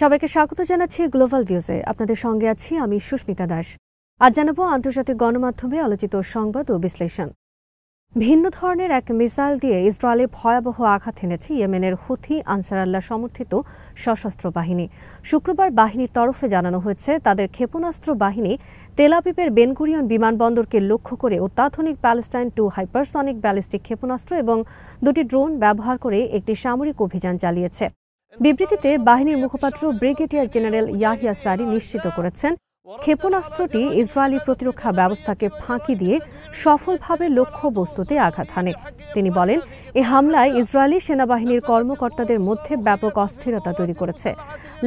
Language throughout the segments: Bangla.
সবাইকে স্বাগত জানাচ্ছি গ্লোবাল ভিউজে। আপনাদের সঙ্গে আছি আমি সুস্মিতা দাস। আজ জানাবো আন্তর্জাতিক গণমাধ্যমে আলোচিত সংবাদ ও বিশ্লেষণ। ভিন্ন ধরনের এক মিসাইল দিয়ে ইসরায়েলে ভয়াবহ আঘাত এনেছে ইয়েমেনের হুথি আনসারাল্লাহ সমর্থিত সশস্ত্র বাহিনী। শুক্রবার বাহিনীর তরফে জানানো হয়েছে তাদের ক্ষেপণাস্ত্র বাহিনী তেল আবিবের বেন গুরিয়ন বিমানবন্দরকে লক্ষ্য করে অত্যাধুনিক প্যালেস্টাইন 2 হাইপারসনিক ব্যালিস্টিক ক্ষেপণাস্ত্র এবং দুটি ড্রোন ব্যবহার করে একটি সামরিক অভিযান চালিয়েছে। বিবৃতিতে বাহিনীর মুখপাত্র ব্রিগেডিয়ার জেনারেল ইয়াহিয়া সারি নিশ্চিত করেছেন ক্ষেপণাস্ত্রটি ইসরায়েলি প্রতিরক্ষা ব্যবস্থাকে ফাঁকি দিয়ে সফলভাবে লক্ষ্যবস্তুতে আঘাত হানে। তিনি বলেন, এ হামলায় ইসরায়েলি সেনাবাহিনীর কর্মকর্তাদের মধ্যে ব্যাপক অস্থিরতা তৈরি করেছে,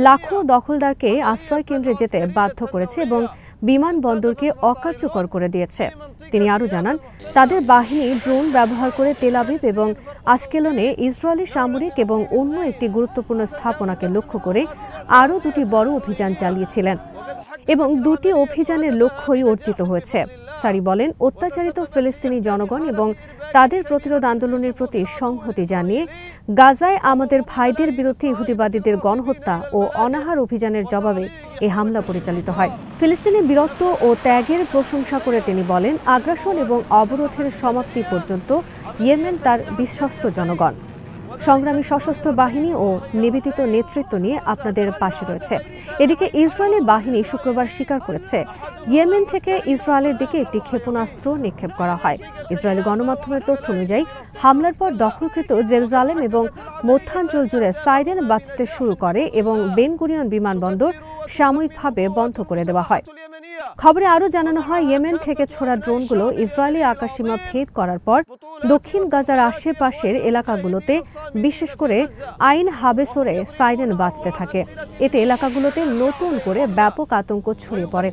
লাখো দখলদারকে আশ্রয় কেন্দ্রে যেতে বাধ্য করেছে এবং বিমানবন্দরকে অকার্যকর করে দিয়েছে। তিনি আরও জানান, তাদের বাহিনী ড্রোন ব্যবহার করে তেল আবিব এবং আশকেলনে ইসরায়েলি সামরিক এবং অন্য একটি গুরুত্বপূর্ণ স্থাপনাকে লক্ষ্য করে আরও দুটি বড় অভিযান চালিয়েছিলেন এবং দুটি অভিযানের লক্ষ্যই অর্জিত হয়েছে। সারি বলেন, অত্যাচারিত ফিলিস্তিনি জনগণ এবং তাদের প্রতিরোধ আন্দোলনের প্রতি সংহতি জানিয়ে গাজায় আমাদের ভাইদের বিরুদ্ধে ইহুদিবাদীদের গণহত্যা ও অনাহার অভিযানের জবাবে এই হামলা পরিচালিত হয়। ফিলিস্তিনি বীরত্ব ও ত্যাগের প্রশংসা করে তিনি বলেন, আগ্রাসন এবং অবরোধের সমাপ্তি পর্যন্ত ইয়েমেন তার বিশ্বস্ত জনগণ, সংগ্রামী সশস্ত্র বাহিনী ও নিবেদিত নেতৃত্ব নিয়ে আপনাদের পাশে রয়েছে। এদিকে ইসরায়েলি বাহিনী শুক্রবার স্বীকার করেছে ইয়েমেন থেকে ইসরায়েলের দিকে একটি ক্ষেপণাস্ত্র নিক্ষেপ করা হয়। ইসরায়েলি গণমাধ্যমের তথ্য অনুযায়ী হামলার পর দখলকৃত জেরুজালেম এবং মধ্যাঞ্চল জুড়ে সাইরেন বাজতে শুরু করে এবং বেন গুরিয়ন বিমানবন্দর সাময়িকভাবে বন্ধ করে দেওয়া হয়। খবরে আরও জানানো হয়, ইয়েমেন থেকে ছোড়া ড্রোনগুলো ইসরায়েলি আকাশসীমা ভেদ করার পর দক্ষিণ গাজার আশেপাশের এলাকাগুলোতে, বিশেষ করে আইন হাবেসরে সাইরেন বাজতে থাকে। এতে এলাকাগুলোতে নতুন করে ব্যাপক আতঙ্ক ছড়িয়ে পড়ে।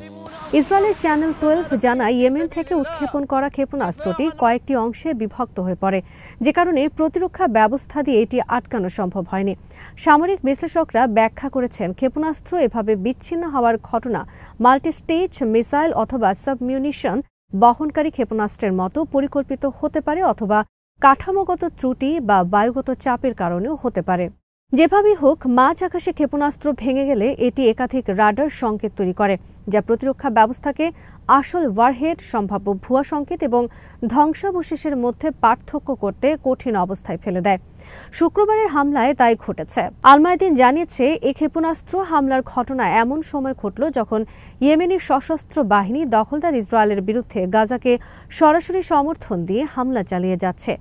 ইসরায়েলের চ্যানেল 12 জানায়, ইয়েমেন থেকে উৎক্ষেপণ করা ক্ষেপণাস্ত্রটি কয়েকটি অংশে বিভক্ত হয়ে পড়ে, যে কারণে প্রতিরক্ষা ব্যবস্থা দিয়ে এটি আটকানো সম্ভব হয়নি। সামরিক বিশ্লেষকরা ব্যাখ্যা করেছেন, ক্ষেপণাস্ত্র এভাবে বিচ্ছিন্ন হওয়ার ঘটনা মাল্টিস্টেজ মিসাইল অথবা সাবমিউনিশন বহনকারী ক্ষেপণাস্ত্রের মতো পরিকল্পিত হতে পারে অথবা কাঠামোগত ত্রুটি বা বায়ুগত চাপের কারণেও হতে পারে। যেভাবেই হোক, মাঝ আকাশে ক্ষেপণাস্ত্র ভেঙে গেলে এটি একাধিক রাডার সংকেত তৈরি করে, যা প্রতিরক্ষা ব্যবস্থাকে আসল ওয়ারহেড, সম্ভাব্য ভুয়া সংকেত এবং ধ্বংসাবশেষের মধ্যে পার্থক্য করতে কঠিন অবস্থায় ফেলে দেয়। শুক্রবারের হামলায় তাই ঘটেছে। আল-মায়াদিন জানিয়েছে, এই ক্ষেপণাস্ত্র হামলার ঘটনা এমন সময় ঘটল যখন ইয়েমেনি সশস্ত্র বাহিনী দখলদার ইসরায়েলের বিরুদ্ধে গাজাকে সরাসরি সমর্থন দিয়ে হামলা চালিয়ে যাচ্ছে।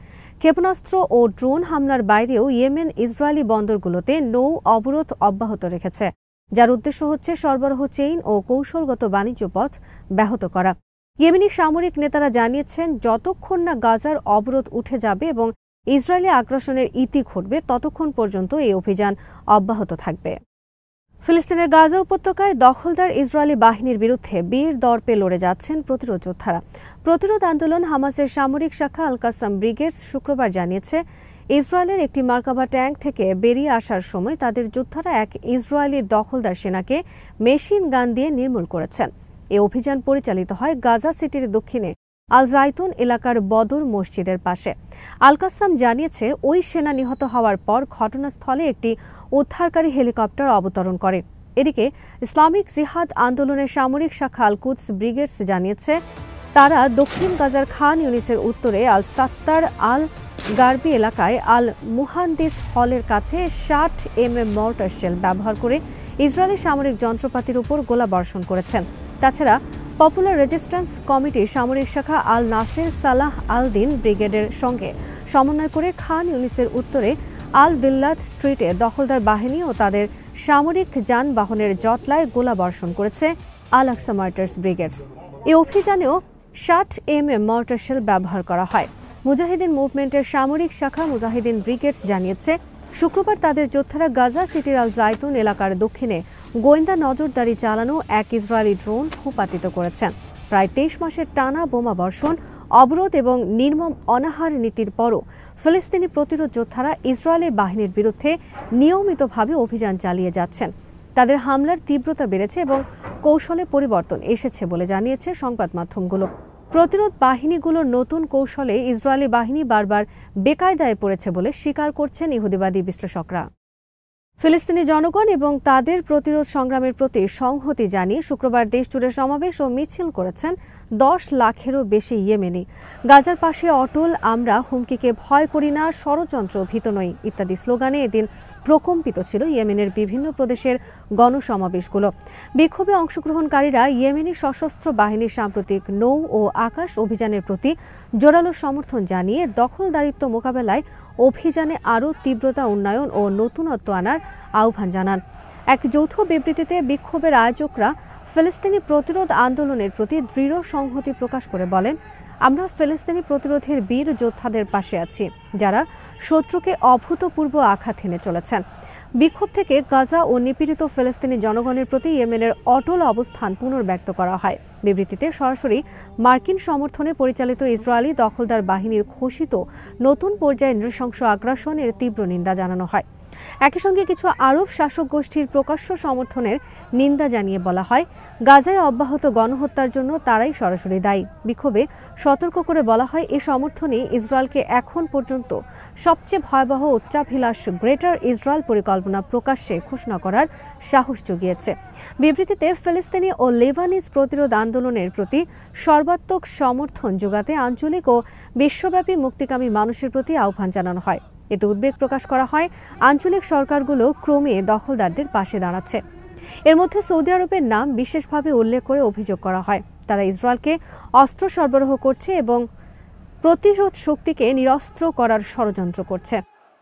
ক্ষেপণাস্ত্র ও ড্রোন হামলার বাইরেও ইয়েমেন ইসরায়েলি বন্দরগুলোতে নৌ অবরোধ অব্যাহত রেখেছে, যার উদ্দেশ্য হচ্ছে সরবরাহ চেইন ও কৌশলগত বাণিজ্য পথ ব্যাহত করা। ইয়েমেনি সামরিক নেতারা জানিয়েছেন, যতক্ষণ না গাজার অবরোধ উঠে যাবে এবং ইসরায়েলি আগ্রাসনের ইতি ঘটবে, ততক্ষণ পর্যন্ত এই অভিযান অব্যাহত থাকবে। ফিলিস্তিনের গাজা উপত্যকায় দখলদার ইসরায়েলি বাহিনীর বিরুদ্ধে বীর দর্পে লড়ে যাচ্ছেন প্রতিরোধ যোদ্ধারা। প্রতিরোধ আন্দোলন হামাসের সামরিক শাখা আল কাসাম ব্রিগেডস শুক্রবার জানিয়েছে, ইসরায়েলের একটি মার্কাভা ট্যাঙ্ক থেকে বেরিয়ে আসার সময় তাদের যোদ্ধারা এক ইসরায়েলি দখলদার সেনাকে মেশিন গান দিয়ে নির্মূল করেছেন। এই অভিযান পরিচালিত হয় গাজা সিটির দক্ষিণে আল জাইতুন এলাকার বদর মসজিদের পাশে। আল কাসাম জানিয়েছে, ওই সেনা নিহত হওয়ার পর ঘটনাস্থলে একটি উদ্ধারকারী হেলিকপ্টার অবতরণ করে। এদিকে ইসলামিক জিহাদ আন্দোলনের সামরিক শাখা আল কুদস ব্রিগেডস জানিয়েছে, তারা দক্ষিণ গাজার খান ইউনিসের উত্তরে আল সাত্তার আল গার্বি এলাকায় আল মুহান্দিস হলের কাছে 60 mm মর্টার শেল ব্যবহার করে ইসরায়েলি সামরিক যন্ত্রপাতির উপর গোলা বর্ষণ করেছেন। তাছাড়া পপুলার রেজিস্ট্যান্স কমিটির সামরিক শাখা আল নাসের সালাহ আল দিন ব্রিগেডের সঙ্গে সমন্বয় করে খান ইউনিসের উত্তরে আল বিল্লাদ স্ট্রিটে দখলদার বাহিনী ও তাদের সামরিক যানবাহনের জটলায় গোলা বর্ষণ করেছে আল আকসা মার্টার্স ব্রিগেডস। এই অভিযানেও 60 mm মর্টার শেল ব্যবহার করা হয়। মুজাহিদিন মুভমেন্টের সামরিক শাখা মুজাহিদিন ব্রিগেডস জানিয়েছে, শুক্রবার তাদের যোদ্ধারা গাজা সিটির আল জাইতুন এলাকার দক্ষিণে গোয়েন্দা নজরদারি চালানো এক ইসরায়েলি ড্রোন ভূপাতিত করেছেন। প্রায় 23 মাসের টানা বোমা বর্ষণ, অবরোধ এবং নির্মম অনাহার নীতির পরও ফিলিস্তিনি প্রতিরোধ যোদ্ধারা ইসরায়েলি বাহিনীর বিরুদ্ধে নিয়মিতভাবে অভিযান চালিয়ে যাচ্ছেন। তাদের হামলার তীব্রতা বেড়েছে এবং কৌশলে পরিবর্তন এসেছে বলে জানিয়েছে সংবাদ মাধ্যমগুলো। প্রতিরোধ বাহিনীগুলোর নতুন কৌশলে ইসরায়েলি বাহিনী বারবার বেকায়দায় পড়েছে বলে স্বীকার করছেন ইহুদিবাদী বিশ্লেষকরা। ফিলিস্তিনি জনগণ এবং তাদের প্রতিরোধ সংগ্রামের প্রতি সংহতি জানিয়ে শুক্রবার দেশজুড়ে সমাবেশ ও মিছিল করেছেন 10 লাখেরও বেশি ইয়েমেনি। গাজার পাশে অটল, আমরা হুমকিকে ভয় করি না, ষড়যন্ত্র ভীত নই ইত্যাদি স্লোগানে এদিন প্রকম্পিত ছিল ইয়েমেনের বিভিন্ন প্রদেশের গণসমাবেশগুলো। বিক্ষোভে অংশগ্রহণকারীরা ইয়েমেনি সশস্ত্র বাহিনীর সাম্প্রতিক নৌ ও আকাশ অভিযানের প্রতি জোরালো সমর্থন জানিয়ে দখলদারিত্ব মোকাবেলায় অভিযানে আরও তীব্রতা উন্নয়ন ও নতুনত্ব আনার আহ্বান জানান। এক যৌথ বিবৃতিতে বিক্ষোভের আয়োজকরা ফিলিস্তিনি প্রতিরোধ আন্দোলনের প্রতি দৃঢ় সংহতি প্রকাশ করে বলেন, আমরা ফিলিস্তিনি প্রতিরোধের বীর যোদ্ধাদের পাশে আছি, যারা শত্রুকে অভূতপূর্ব আঘাত হেনে চলেছেন। বিক্ষোভ থেকে গাজা ও নিপীড়িত ফিলিস্তিনি জনগণের প্রতি ইয়েমেনের অটল অবস্থান পুনর্ব্যক্ত করা হয়। বিবৃতিতে সরাসরি মার্কিন সমর্থনে পরিচালিত ইসরায়েলি দখলদার বাহিনীর ঘোষিত নতুন পর্যায়ে নৃশংস আগ্রাসনের তীব্র নিন্দা জানানো হয়। একই সঙ্গে কিছু আরব শাসক গোষ্ঠীর প্রকাশ্য সমর্থনের নিন্দা জানিয়ে বলা হয়, গাজায় অব্যাহত গণহত্যার জন্য তারাই সরাসরি দায়ী। বিক্ষোভে সতর্ক করে বলা হয়, এ সমর্থনই ইসরায়েলকে এখন পর্যন্ত সবচেয়ে ভয়াবহ উচ্চাভিলাষ গ্রেটার ইসরায়েল পরিকল্পনা প্রকাশ্যে ঘোষণা করার সাহস জুগিয়েছে। বিবৃতিতে ফিলিস্তিনি ও লেবানিজ প্রতিরোধ আন্দোলনের প্রতি সর্বাত্মক সমর্থন যোগাতে আঞ্চলিক ও বিশ্বব্যাপী মুক্তিকামী মানুষের প্রতি আহ্বান জানানো হয়। এতে উদ্বেগ প্রকাশ করা হয়, আঞ্চলিক সরকারগুলো ক্রমে দখলদারদের পাশে দাঁড়াচ্ছে। এর মধ্যে সৌদি আরবের নাম বিশেষভাবে উল্লেখ করে অভিযোগ করা হয়, তারা ইসরায়েলকে অস্ত্র সরবরাহ করছে এবং প্রতিরোধ শক্তিকে নিরস্ত্র করার ষড়যন্ত্র করছে।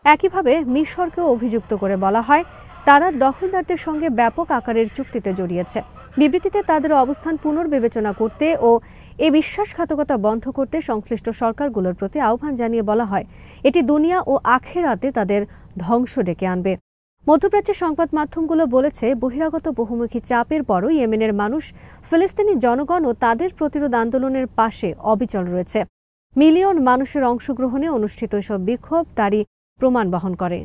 একইভাবে মিশরকেও অভিযুক্ত করে বলা হয়, তারা দখলদারদের সঙ্গে ব্যাপক আকারের চুক্তিতে জড়িয়েছে। বিবৃতিতে তাদের অবস্থান পুনর্বিবেচনা করতে ও এই বিশ্বাসঘাতকতা বন্ধ করতে সংশ্লিষ্ট সরকারগুলোর প্রতি আহ্বান জানিয়ে বলা হয়, এটি দুনিয়া ও আখেরাতে তাদের ধ্বংস ডেকে আনবে। মধ্যপ্রাচ্যের সংবাদ মাধ্যমগুলো বলেছে, বহিরাগত বহুমুখী চাপের পরও ইয়েমেনের মানুষ ফিলিস্তিনি জনগণ ও তাদের প্রতিরোধ আন্দোলনের পাশে অবিচল রয়েছে। মিলিয়ন মানুষের অংশগ্রহণে অনুষ্ঠিত এসব বিক্ষোভ তারই প্রমাণ বহন করে।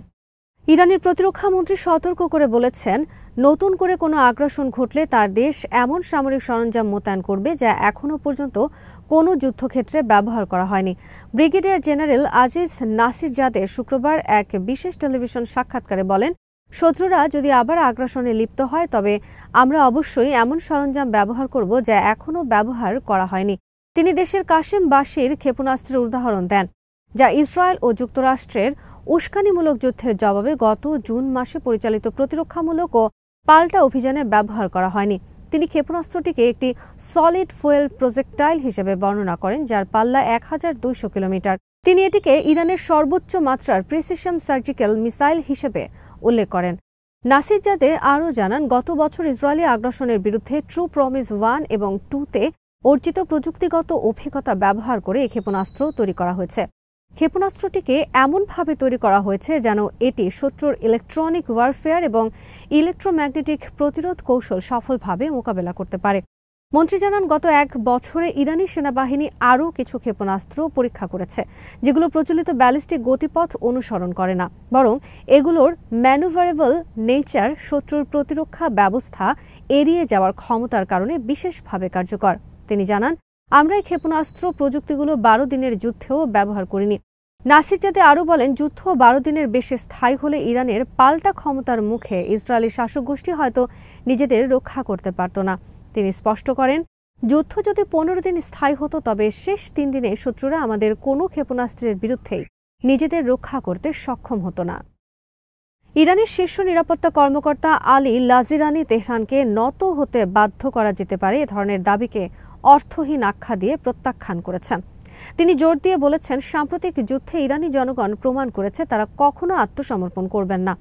ইরানের প্রতিরক্ষা মন্ত্রী সতর্ক করে বলেছেন, নতুন করে কোনো আগ্রাসন ঘটলে তার দেশ এমন সামরিক সরঞ্জাম মোতায়েন করবে যা এখনও পর্যন্ত কোনো যুদ্ধক্ষেত্রে ব্যবহার করা হয়নি। ব্রিগেডিয়ার জেনারেল আজিজ নাসিরজাদে শুক্রবার এক বিশেষ টেলিভিশন সাক্ষাৎকারে বলেন, শত্রুরা যদি আবার আগ্রাসনে লিপ্ত হয় তবে আমরা অবশ্যই এমন সরঞ্জাম ব্যবহার করব যা এখনও ব্যবহার করা হয়নি। তিনি দেশের কাশেম বাশির ক্ষেপণাস্ত্রের উদাহরণ দেন, যা ইসরায়েল ও যুক্তরাষ্ট্রের উস্কানিমূলক যুদ্ধের জবাবে গত জুন মাসে পরিচালিত প্রতিরক্ষামূলক ও পাল্টা অভিযানে ব্যবহার করা হয়নি। তিনি ক্ষেপণাস্ত্রটিকে একটি সলিড ফুয়েল প্রজেক্টাইল হিসেবে বর্ণনা করেন, যার পাল্লা 1200 কিলোমিটার। তিনি এটিকে ইরানের সর্বোচ্চ মাত্রার প্রিসিশন সার্জিক্যাল মিসাইল হিসেবে উল্লেখ করেন। নাসিরজাদে আরও জানান, গত বছর ইসরায়েলি আগ্রাসনের বিরুদ্ধে ট্রু প্রমিস 1 এবং 2-তে অর্জিত প্রযুক্তিগত অভিজ্ঞতা ব্যবহার করে এই ক্ষেপণাস্ত্র তৈরি করা হয়েছে। ক্ষেপণাস্ত্রটিকে এমনভাবে তৈরি করা হয়েছে যেন এটি শত্রুর ইলেকট্রনিক ওয়ারফেয়ার এবং ইলেকট্রোম্যাগনেটিক প্রতিরোধ কৌশল সফলভাবে মোকাবেলা করতে পারে। মন্ত্রী জানান, গত এক বছরে ইরানি সেনাবাহিনী আরও কিছু ক্ষেপণাস্ত্র পরীক্ষা করেছে, যেগুলো প্রচলিত ব্যালিস্টিক গতিপথ অনুসরণ করে না, বরং এগুলোর ম্যানুভারেবল নেচার শত্রুর প্রতিরক্ষা ব্যবস্থা এড়িয়ে যাওয়ার ক্ষমতার কারণে বিশেষভাবে কার্যকর। তিনি জানান, আমরা এই ক্ষেপণাস্ত্র প্রযুক্তিগুলো 12 দিনের যুদ্ধেও ব্যবহার করিনি। নাসিরজাদে আরও বলেন, যুদ্ধ 12 দিনের বেশি স্থায়ী হলে ইরানের পাল্টা ক্ষমতার মুখে ইসরায়েলি শাসক গোষ্ঠী হয়তো নিজেদের রক্ষা করতে পারত না। তিনি স্পষ্ট করেন, যুদ্ধ যদি 15 দিন স্থায়ী হতো তবে শেষ 3 দিনে শত্রুরা আমাদের কোনো ক্ষেপণাস্ত্রের বিরুদ্ধেই নিজেদের রক্ষা করতে সক্ষম হতো না। ইরানের শীর্ষ নিরাপত্তা কর্মকর্তা আলী লাজিরানি তেহরানকে নত হতে বাধ্য করা যেতে পারে এ ধরনের দাবিকে অর্থহীন আখ্যা দিয়ে প্রত্যাখ্যান করেছেন। তিনি জোর দিয়ে বলেছেন, সাম্প্রতিক যুদ্ধে ইরানি জনগণ প্রমাণ করেছে তারা কখনো আত্মসমর্পণ করবেন না।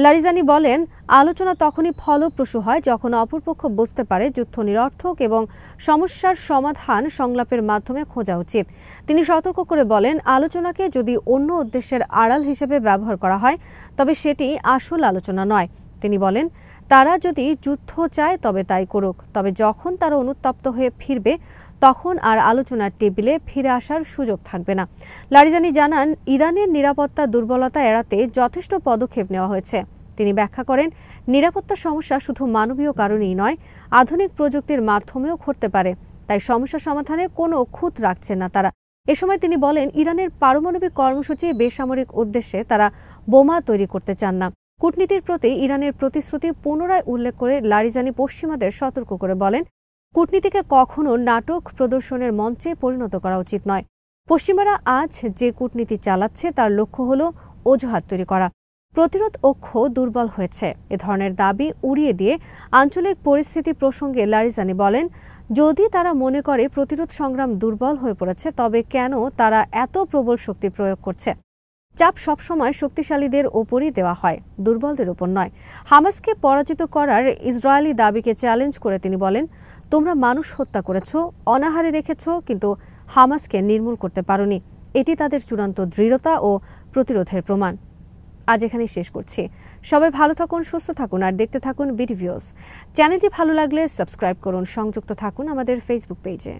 লারিজানি বলেন, আলোচনা তখনই ফলপ্রসূ হয় যখন অপরপক্ষ বুঝতে পারে যুদ্ধ নিরর্থক এবং সমস্যার সমাধান সংলাপের মাধ্যমে খোঁজা উচিত। তিনি সতর্ক করে বলেন, আলোচনাকে যদি অন্য উদ্দেশ্যের আড়াল হিসেবে ব্যবহার করা হয় তবে সেটি আসল আলোচনা নয়। তিনি বলেন, তারা যদি যুদ্ধ চায় তবে তাই করুক, তবে যখন তারা অনুতপ্ত হয়ে ফিরবে তখন আর আলোচনার টেবিলে ফিরে আসার সুযোগ থাকবে না। লারিজানি জানান, ইরানের নিরাপত্তা দুর্বলতা এড়াতে যথেষ্ট পদক্ষেপ নেওয়া হয়েছে। তিনি ব্যাখ্যা করেন, নিরাপত্তা সমস্যা শুধু মানবীয় কারণেই নয়, আধুনিক প্রযুক্তির মাধ্যমেও ঘটতে পারে, তাই সমস্যা সমাধানে কোনো খুঁত রাখছেন না তারা। এ সময় তিনি বলেন, ইরানের পারমাণবিক কর্মসূচি বেসামরিক উদ্দেশ্যে তারা বোমা তৈরি করতে চান না। কূটনীতির প্রতি ইরানের প্রতিশ্রুতি পুনরায় উল্লেখ করে লারিজানি পশ্চিমাদের সতর্ক করে বলেন, কূটনীতিকে কখনো নাটক প্রদর্শনের মঞ্চে পরিণত করা উচিত নয়। পশ্চিমারা আজ যে কূটনীতি চালাচ্ছে তার লক্ষ্য হল অজুহাত তৈরি করা। প্রতিরোধ অক্ষ দুর্বল হয়েছে, এ ধরনের দাবি উড়িয়ে দিয়ে আঞ্চলিক পরিস্থিতি প্রসঙ্গে লারিজানি বলেন, যদি তারা মনে করে প্রতিরোধ সংগ্রাম দুর্বল হয়ে পড়েছে, তবে কেন তারা এত প্রবল শক্তি প্রয়োগ করছে? চাপ সবসময় শক্তিশালীদের ওপরই দেওয়া হয়, দুর্বলদের ওপর নয়। হামাসকে পরাজিত করার ইসরায়েলি দাবিকে চ্যালেঞ্জ করে তিনি বলেন, তোমরা মানুষ হত্যা করেছ, অনাহারে রেখেছ, কিন্তু হামাসকে নির্মূল করতে পারোনি। এটি তাদের চূড়ান্ত দৃঢ়তা ও প্রতিরোধের প্রমাণ। আজ এখানেই শেষ করছি। সবাই ভালো থাকুন, সুস্থ থাকুন আর দেখতে থাকুন বিডি ভিউজ। চ্যানেলটি ভালো লাগলে সাবস্ক্রাইব করুন, সংযুক্ত থাকুন আমাদের ফেসবুক পেজে।